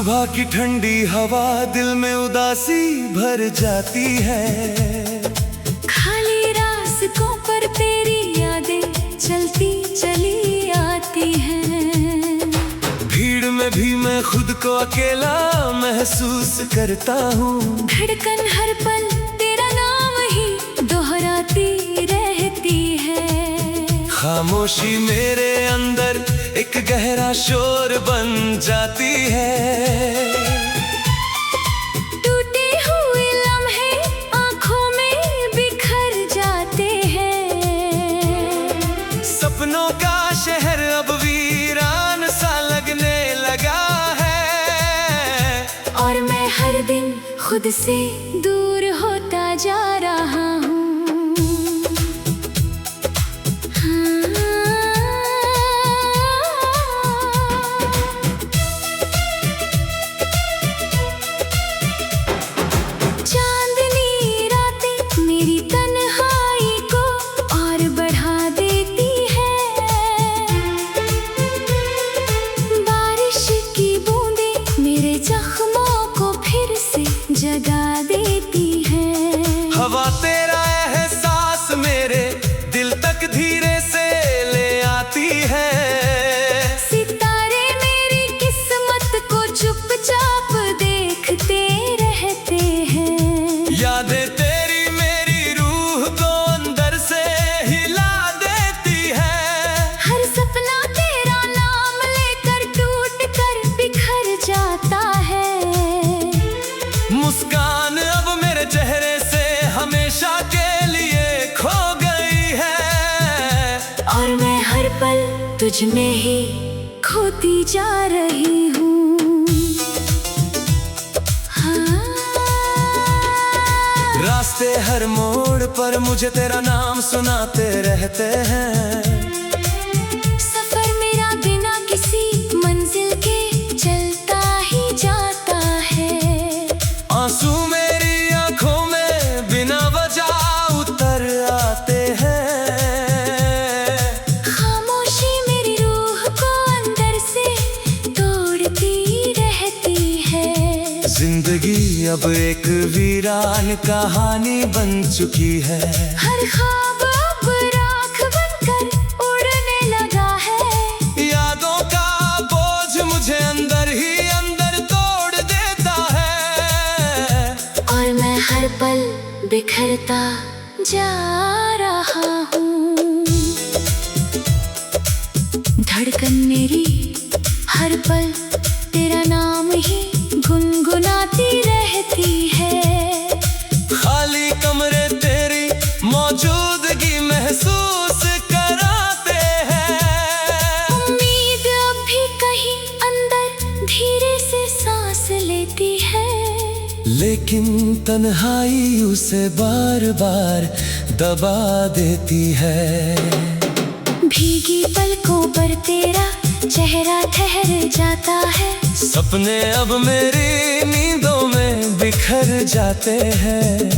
सुबह की ठंडी हवा दिल में उदासी भर जाती है। खाली रास्तों पर तेरी यादें चलती चली आती हैं। भीड़ में भी मैं खुद को अकेला महसूस करता हूँ। धड़कन हर पल तेरा नाम ही दोहराती रहती है। खामोशी मेरे अंदर एक गहरा शोर बन जाती है। टूटे हुए लम्हे आंखों में बिखर जाते हैं। सपनों का शहर अब वीरान सा लगने लगा है। और मैं हर दिन खुद से दूर होता जा रहा हूँ। जगा देती है हवा तेरा एहसास मेरे दिल तक धीरे से ले आती है। सितारे मेरी किस्मत को चुपचाप देखते रहते हैं। यादें तेरी मेरी रूह को अंदर से हिला देती है। हर सपना तेरा नाम लेकर टूट कर बिखर जाता है। मुस्कान अब मेरे चेहरे से हमेशा के लिए खो गई है। और मैं हर पल तुझ में ही खोती जा रही हूँ। हाँ। रास्ते हर मोड़ पर मुझे तेरा नाम सुनाते रहते हैं। सफर मेरा बिना किसी मंजिल के चलता ही जाता है। आंसू मेरी आंखों में बिना वजह उतर आते हैं। खामोशी मेरी रूह को अंदर से तोड़ती रहती है। जिंदगी अब एक वीरान कहानी बन चुकी है। हर ख्वाब अब राख बनकर उड़ने लगा है। यादों का बोझ मुझे अंदर ही अंदर तोड़ देता है। और मैं हर पल बिखरता जा रहा हूँ। धड़कन मेरी हर पल तेरा नाम ही गुनगुनाती रहती है। खाली कमरे तेरी मौजूदगी महसूस कराते हैं। उम्मीद अब भी कहीं अंदर धीरे से सांस लेती है। लेकिन तन्हाई उसे बार बार दबा देती है। भीगी पलकों पर तेरा चेहरा ठहर जाता है। सपने अब मेरी नींदों में बिखर जाते हैं।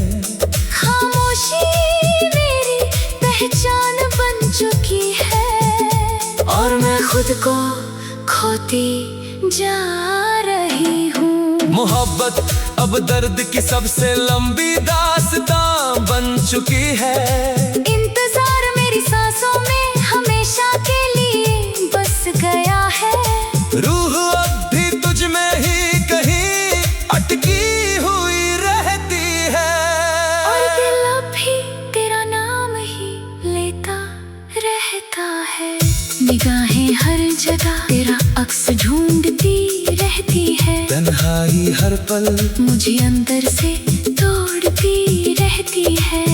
खामोशी मेरी पहचान बन चुकी है। और मैं खुद को खोती जा रही हूँ। मोहब्बत अब दर्द की सबसे लंबी दास्तां बन चुकी है। इंतजार मेरी सांसों में हमेशा के लिए बस गया है। रूह अब भी तुझ में ही कहीं अटकी हुई रहती है। और दिल अब भी तेरा नाम ही लेता रहता है। निगाहें हर जगह तेरा अक्स ढूंढती रहती है। तन्हाई हर पल मुझे अंदर से तोड़ती रहती है।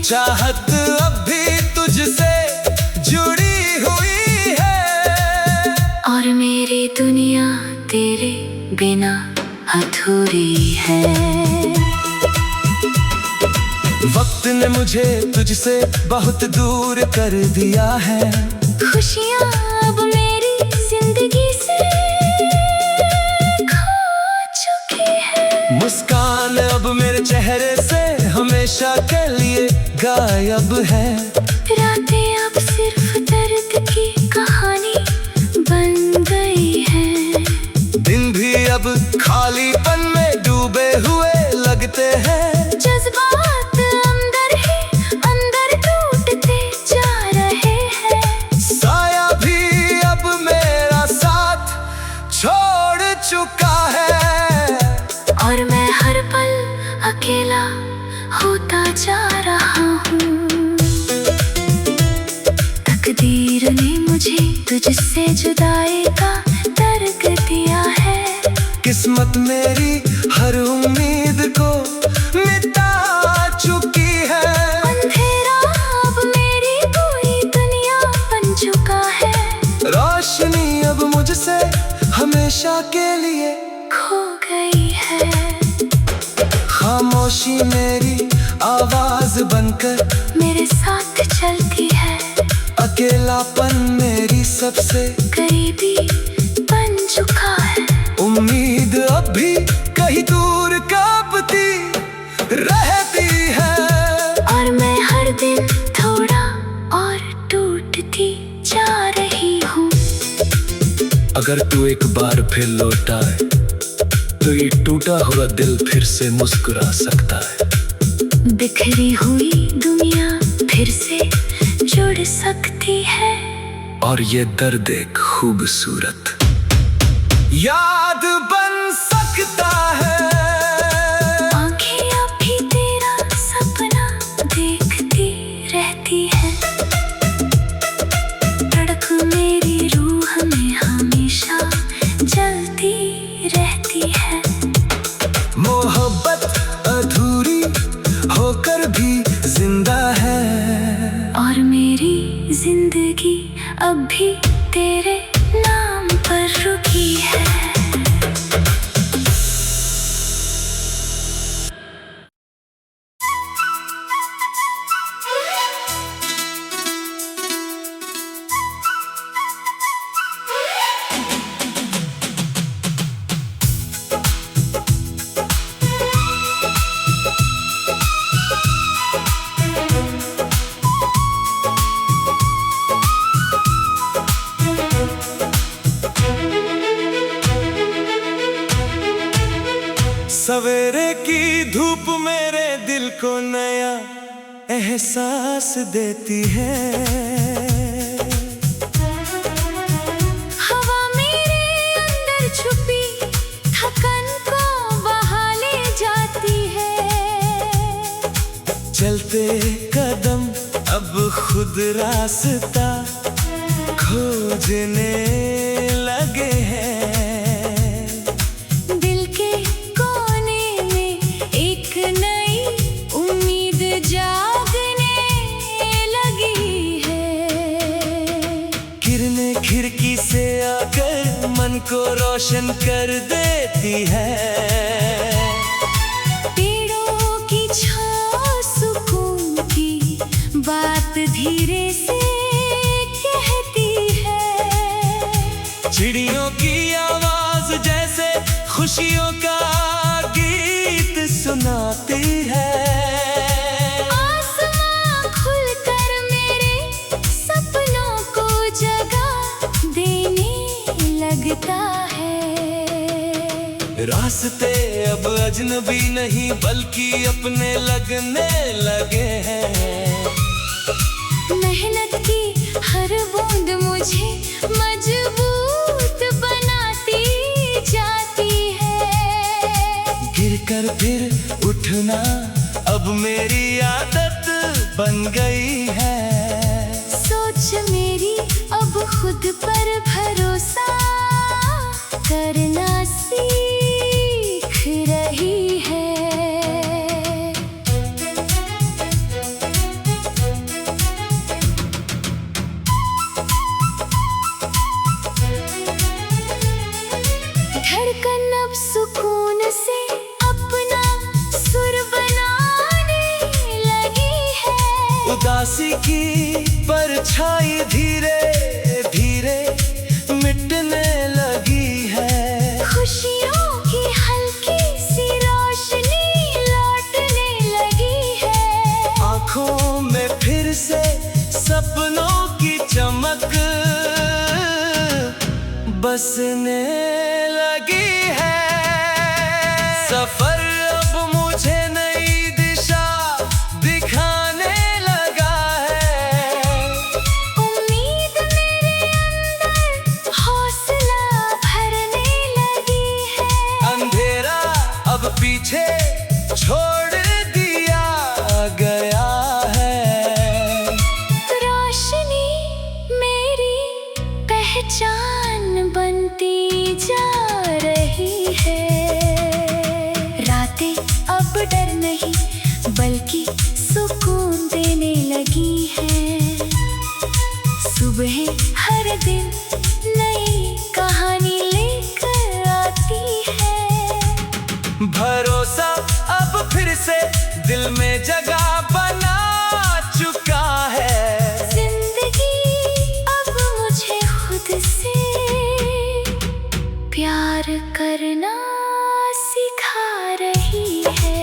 चाहत अब भी तुझसे जुड़ी हुई है। और मेरी दुनिया तेरे बिना अधूरी है। वक्त ने मुझे तुझसे बहुत दूर कर दिया है। खुशियाँ अब मेरी जिंदगी से खो चुकी है। मुस्कान अब मेरे चेहरे से हमेशा के लिए गायब है। रातें अब सिर्फ दर्द की कहानी बन गई है। दिन भी अब अकेला होता जा रहा हूँ। तकदीर ने मुझे तुझसे जुदाई का दर्द दिया है। किस्मत मेरी हर उम्मीद को मिटा चुकी है। अंधेरा अब मेरी पूरी दुनिया बन चुका है। रोशनी अब मुझसे हमेशा के लिए खो गई है। खामोशी मेरी आवाज बनकर मेरे साथ चलती है। अकेलापन मेरी सबसे करीबी बन चुका है। उम्मीद अब भी कहीं दूर कांपती रहती है। और मैं हर दिन थोड़ा और टूटती जा रही हूँ। अगर तू एक बार फिर लौट आए तो ये टूटा हुआ दिल फिर से मुस्कुरा सकता है। बिखरी हुई दुनिया फिर से जुड़ सकती है। और ये दर्द एक खूबसूरत याद बन सकता है। आंखें अभी तेरा सपना देखती रहती है। धड़क मेरी रूह में हमेशा जलती रहती है। मोहब्बत अधूरी होकर भी जिंदा है। और मेरी जिंदगी अब भी तेरे नाम पर रुकी है। सवेरे की धूप मेरे दिल को नया एहसास देती है। हवा मेरे अंदर छुपी थकन को बहा ले जाती है। चलते कदम अब खुद रास्ता खोजने लगे हैं। खिड़की से आकर मन को रोशन कर देती है। पेड़ों की छाँव सुकून की बात धीरे से कहती है। चिड़ियों की आवाज जैसे खुशियों का गीत सुनाती है। लगता है रास्ते अब अजनबी नहीं बल्कि अपने लगने लगे हैं। मेहनत की हर बूंद मुझे मजबूत बनाती जाती है। गिरकर फिर उठना अब मेरी आदत बन गई है। सोच मेरी अब खुद पर भरोसा करना सीख रही है। धड़कन अब सुकून से अपना सुर बनाने लगी है। उदासी की परछाई धीरे धीरे मिटने लगी है। खुशियों की हल्की सी रोशनी लौटने लगी है। आँखों में फिर से सपनों की चमक बसने लगी है। सफर अब मुझे नई दिशा दिखाने लगा है। उम्मीद मेरे अंदर हौसला भरने लगी है। अंधेरा अब पीछे छोड़ की सुकून देने लगी है। सुबह हर दिन नई कहानी लेकर आती है। भरोसा अब फिर से दिल में जगह बना चुका है। जिंदगी अब मुझे खुद से प्यार करना सिखा रही है।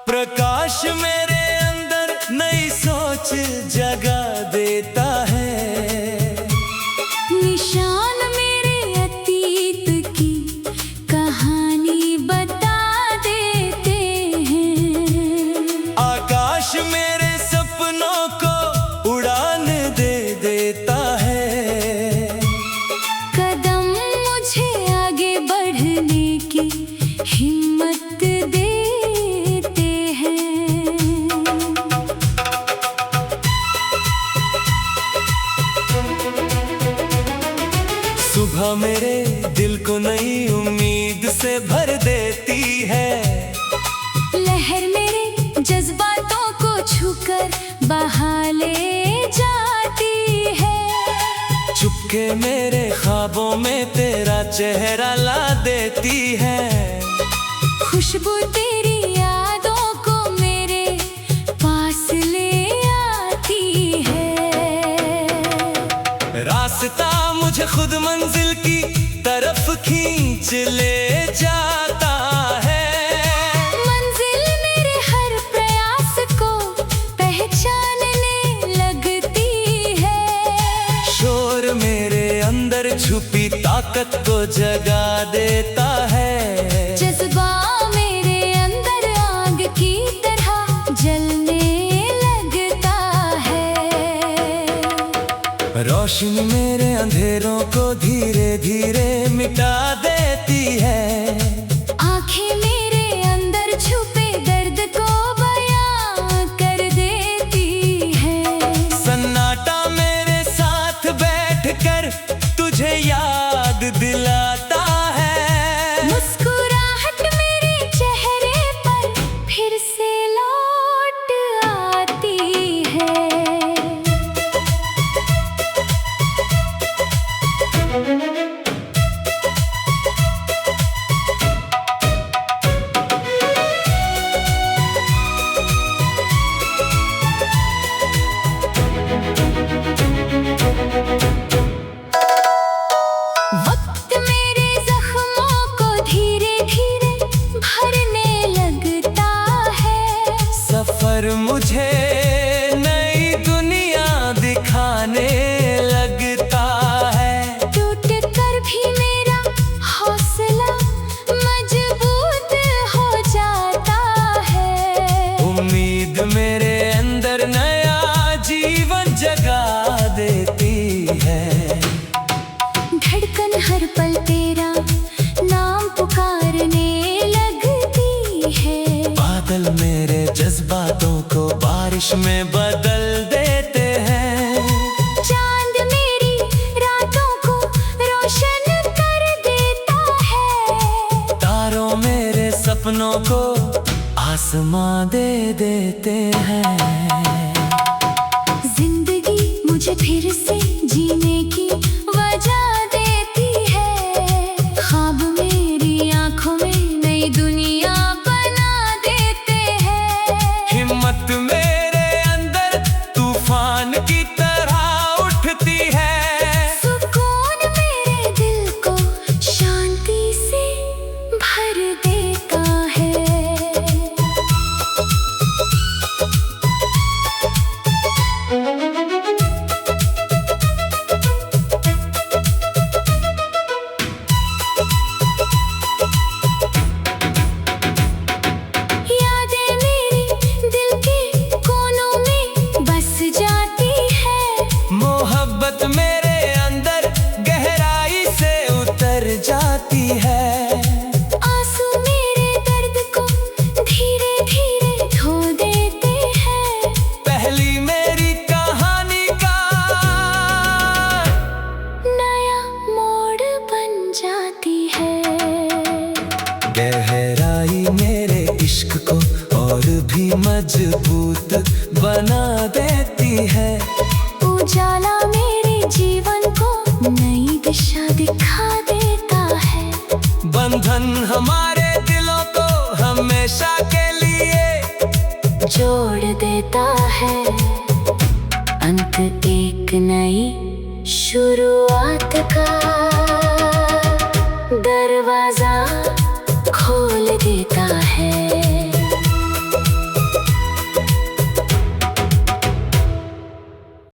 प्रकाश मेरे अंदर नई सोच जगा देता है। निशान मेरे अतीत की कहानी बता देते हैं। आकाश मेरे सपनों को उड़ान दे देता है। कदम मुझे आगे बढ़ने की हिम्मत देते हैं। सुबह मेरे दिल को नई उम्मीद से भर देती है। लहर मेरे जज्बातों को छूकर बहा ले जाती है। चुपके मेरे ख्वाबों में तेरा चेहरा ला देती है। खुशबू तेरी यादों को मेरे पास ले आती है। रास्ता मुझे खुद मंजिल की तरफ खींच ले जाता है। मंजिल मेरे हर प्रयास को पहचानने लगती है। शोर मेरे अंदर छुपी ताकत को जगा देता है। जज्बा मेरे अंदर आग की तरह जलने लगता है। रोशनी मेरे अंधेरों को धीरे धीरे मिटा देती है। आंखें मेरे अंदर छुपे दर्द को बयां कर देती है। सन्नाटा मेरे साथ बैठकर तुझे याद दिलाता है। मुस्कुराहट मेरे चेहरे पर फिर से लौट आती है। वक्त मेरे जख्मों को धीरे धीरे भरने लगता है। सफर मुझे नई दुनिया दिखाने लगता है। टूट कर भी मेरा हौसला मजबूत हो जाता है। उम्मीद मेरे अंदर नया जीवन जगा देती है। धड़कन हर पल तेरा नाम पुकारने लगती है। बादल मेरे जज्बातों को बारिश में बदल देते हैं। चांद मेरी रातों को रोशन कर देता है। तारों मेरे सपनों को आसमां दे देते हैं। जिंदगी मुझे फिर से जीने की वजह देती है। ख्वाब मेरी आंखों में नई दुनिया बना देते हैं। हिम्मत मेरे अंदर तूफान की तरह उठती है। सुकून मेरे दिल को शांति से भर देता है। हमारे दिलों को हमेशा के लिए जोड़ देता है। अंत एक नई शुरुआत का दरवाजा खोल देता है।